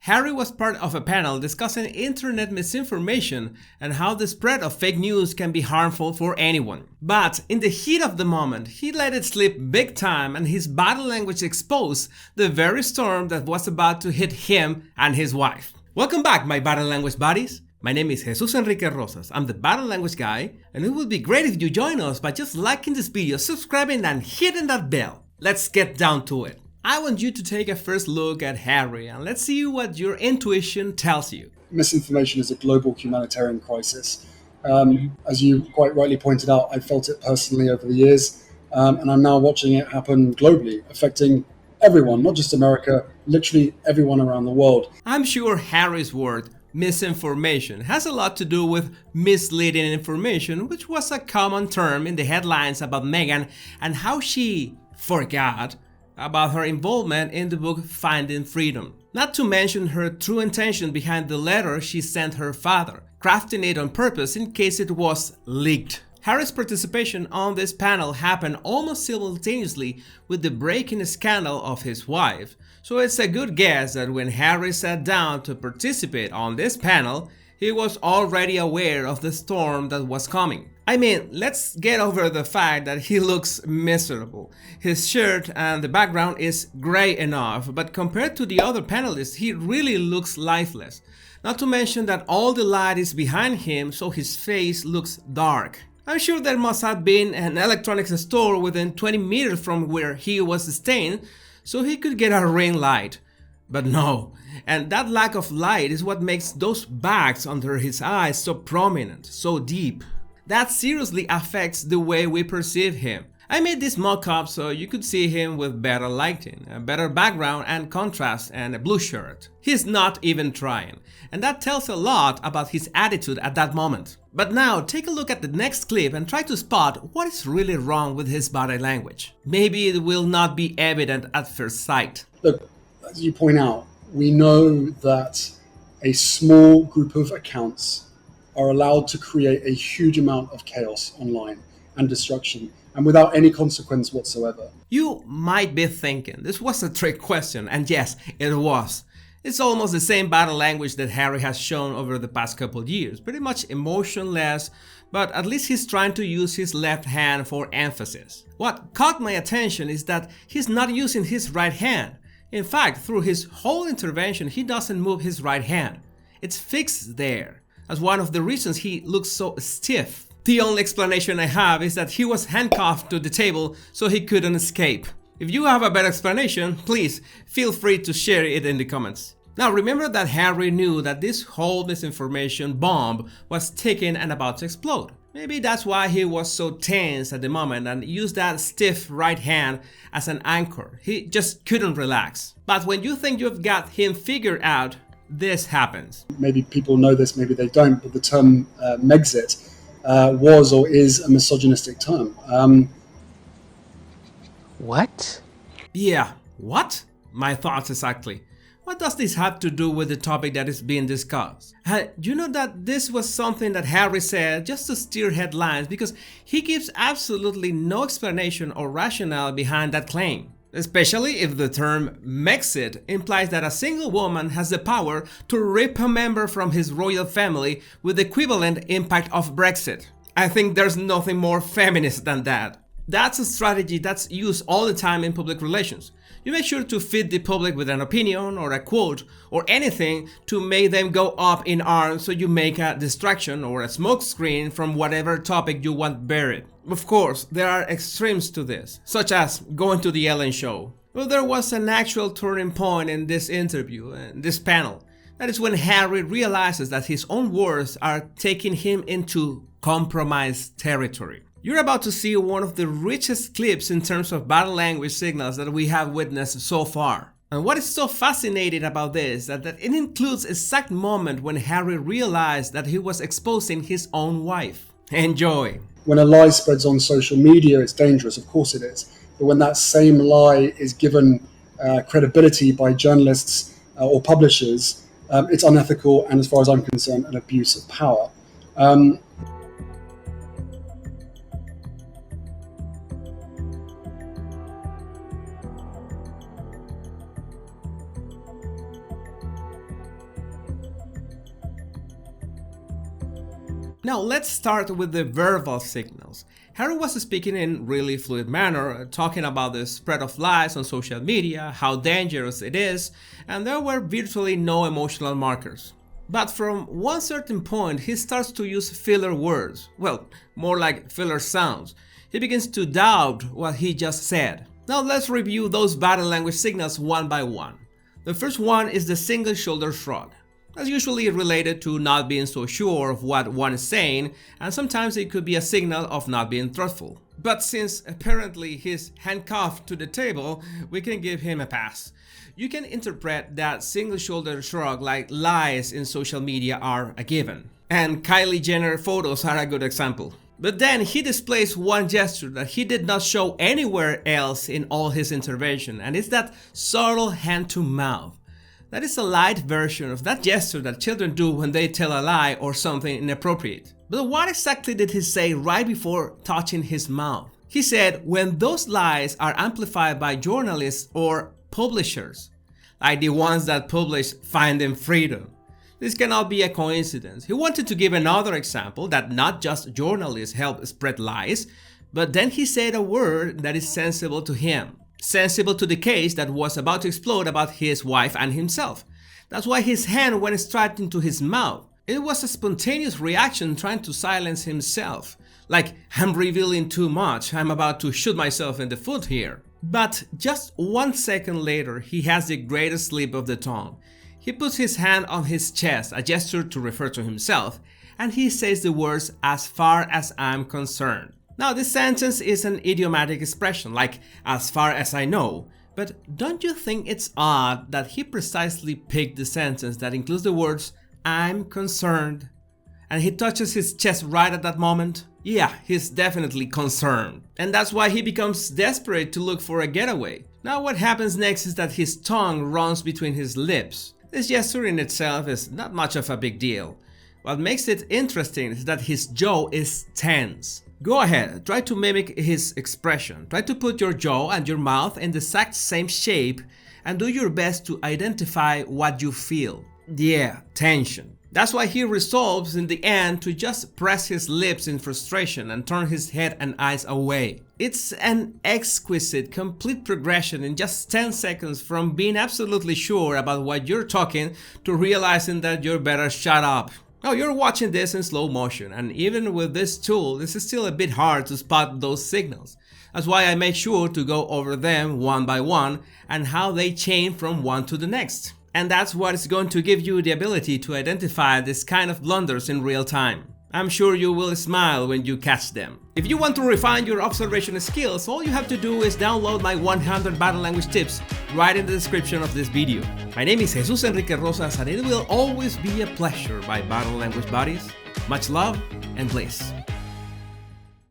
Harry was part of a panel discussing internet misinformation and how the spread of fake news can be harmful for anyone. But in the heat of the moment, he let it slip big time and his body language exposed the very storm that was about to hit him and his wife. Welcome back, my body language buddies. My name is Jesus Enrique Rosas. I'm the body language guy, and it would be great if you join us by just liking this video, subscribing, and hitting that bell. Let's get down to it. I want you to take a first look at Harry and let's see what your intuition tells you. Misinformation is a global humanitarian crisis. As you quite rightly pointed out, I felt it personally over the years, and I'm now watching it happen globally, affecting everyone, not just America, literally everyone around the world. I'm sure Harry's word, misinformation, has a lot to do with misleading information, which was a common term in the headlines about Meghan and how she forgot about her involvement in the book Finding Freedom. Not to mention her true intention behind the letter she sent her father, crafting it on purpose in case it was leaked. Harry's participation on this panel happened almost simultaneously with the breaking scandal of his wife, so it's a good guess that when Harry sat down to participate on this panel, he was already aware of the storm that was coming. I mean, let's get over the fact that he looks miserable. His shirt and the background is gray enough, but compared to the other panelists, he really looks lifeless. Not to mention that all the light is behind him, so his face looks dark. I'm sure there must have been an electronics store within 20 meters from where he was staying, so he could get a ring light. But no, and that lack of light is what makes those bags under his eyes so prominent, so deep. That seriously affects the way we perceive him. I made this mock-up so you could see him with better lighting, a better background and contrast, and a blue shirt. He's not even trying, and that tells a lot about his attitude at that moment. But now take a look at the next clip and try to spot what is really wrong with his body language. Maybe it will not be evident at first sight. Look, as you point out, we know that a small group of accounts are allowed to create a huge amount of chaos online and destruction, and without any consequence whatsoever. You might be thinking this was a trick question, and yes, it was. It's almost the same body language that Harry has shown over the past couple years, pretty much emotionless, but at least he's trying to use his left hand for emphasis. What caught my attention is that he's not using his right hand. In fact, through his whole intervention, he doesn't move his right hand. It's fixed there, as one of the reasons he looks so stiff. The only explanation I have is that he was handcuffed to the table so he couldn't escape. If you have a better explanation, please feel free to share it in the comments. Now remember that Harry knew that this whole misinformation bomb was ticking and about to explode. Maybe that's why he was so tense at the moment and used that stiff right hand as an anchor. He just couldn't relax. But when you think you've got him figured out, this happens. Maybe people know this, maybe they don't, but the term Megxit was or is a misogynistic term. What? Yeah, what? My thoughts exactly. What does this have to do with the topic that is being discussed? You know that this was something that Harry said just to steer headlines because he gives absolutely no explanation or rationale behind that claim. Especially if the term Megxit implies that a single woman has the power to rip a member from his royal family with the equivalent impact of Brexit. I think there's nothing more feminist than that. That's a strategy that's used all the time in public relations. You make sure to feed the public with an opinion or a quote or anything to make them go up in arms, so you make a distraction or a smokescreen from whatever topic you want buried. Of course, there are extremes to this, such as going to the Ellen show. Well, there was an actual turning point in this interview, this panel. That is when Harry realizes that his own words are taking him into compromised territory. You're about to see one of the richest clips in terms of body language signals that we have witnessed so far. And what is so fascinating about this is that it includes exact moment when Harry realized that he was exposing his own wife. Enjoy! When a lie spreads on social media, it's dangerous, of course it is. But when that same lie is given credibility by journalists or publishers, it's unethical and, as far as I'm concerned, an abuse of power. Now let's start with the verbal signals. Harry was speaking in really fluid manner, talking about the spread of lies on social media, how dangerous it is, and there were virtually no emotional markers. But from one certain point, he starts to use filler words, well, more like filler sounds. He begins to doubt what he just said. Now let's review those body language signals one by one. The first one is the single shoulder shrug. That's usually related to not being so sure of what one is saying, and sometimes it could be a signal of not being truthful. But since apparently he's handcuffed to the table, we can give him a pass. You can interpret that single shoulder shrug like lies in social media are a given. And Kylie Jenner photos are a good example. But then he displays one gesture that he did not show anywhere else in all his intervention, and it's that subtle hand to mouth. That is a light version of that gesture that children do when they tell a lie or something inappropriate. But what exactly did he say right before touching his mouth? He said, when those lies are amplified by journalists or publishers, like the ones that publish Finding Freedom. This cannot be a coincidence. He wanted to give another example that not just journalists help spread lies, but then he said a word that is sensible to him. Sensible to the case that was about to explode about his wife and himself. That's why his hand went straight into his mouth. It was a spontaneous reaction trying to silence himself. Like, I'm revealing too much, I'm about to shoot myself in the foot here. But just 1 second later, he has the greatest slip of the tongue. He puts his hand on his chest, a gesture to refer to himself, and he says the words, as far as I'm concerned. Now, this sentence is an idiomatic expression, like, as far as I know. But don't you think it's odd that he precisely picked the sentence that includes the words, I'm concerned, and he touches his chest right at that moment? Yeah, he's definitely concerned. And that's why he becomes desperate to look for a getaway. Now, what happens next is that his tongue runs between his lips. This gesture in itself is not much of a big deal. What makes it interesting is that his jaw is tense. Go ahead, try to mimic his expression. Try to put your jaw and your mouth in the exact same shape and do your best to identify what you feel. Yeah, tension. That's why he resolves in the end to just press his lips in frustration and turn his head and eyes away. It's an exquisite, complete progression in just 10 seconds from being absolutely sure about what you're talking to realizing that you're better shut up. Now, you're watching this in slow motion, and even with this tool, this is still a bit hard to spot those signals. That's why I make sure to go over them one by one and how they chain from one to the next. And that's what is going to give you the ability to identify this kind of blunders in real time. I'm sure you will smile when you catch them. If you want to refine your observation skills, all you have to do is download my 100 body language tips right in the description of this video. My name is Jesus Enrique Rosas, and it will always be a pleasure, my body language buddies. Much love and bliss.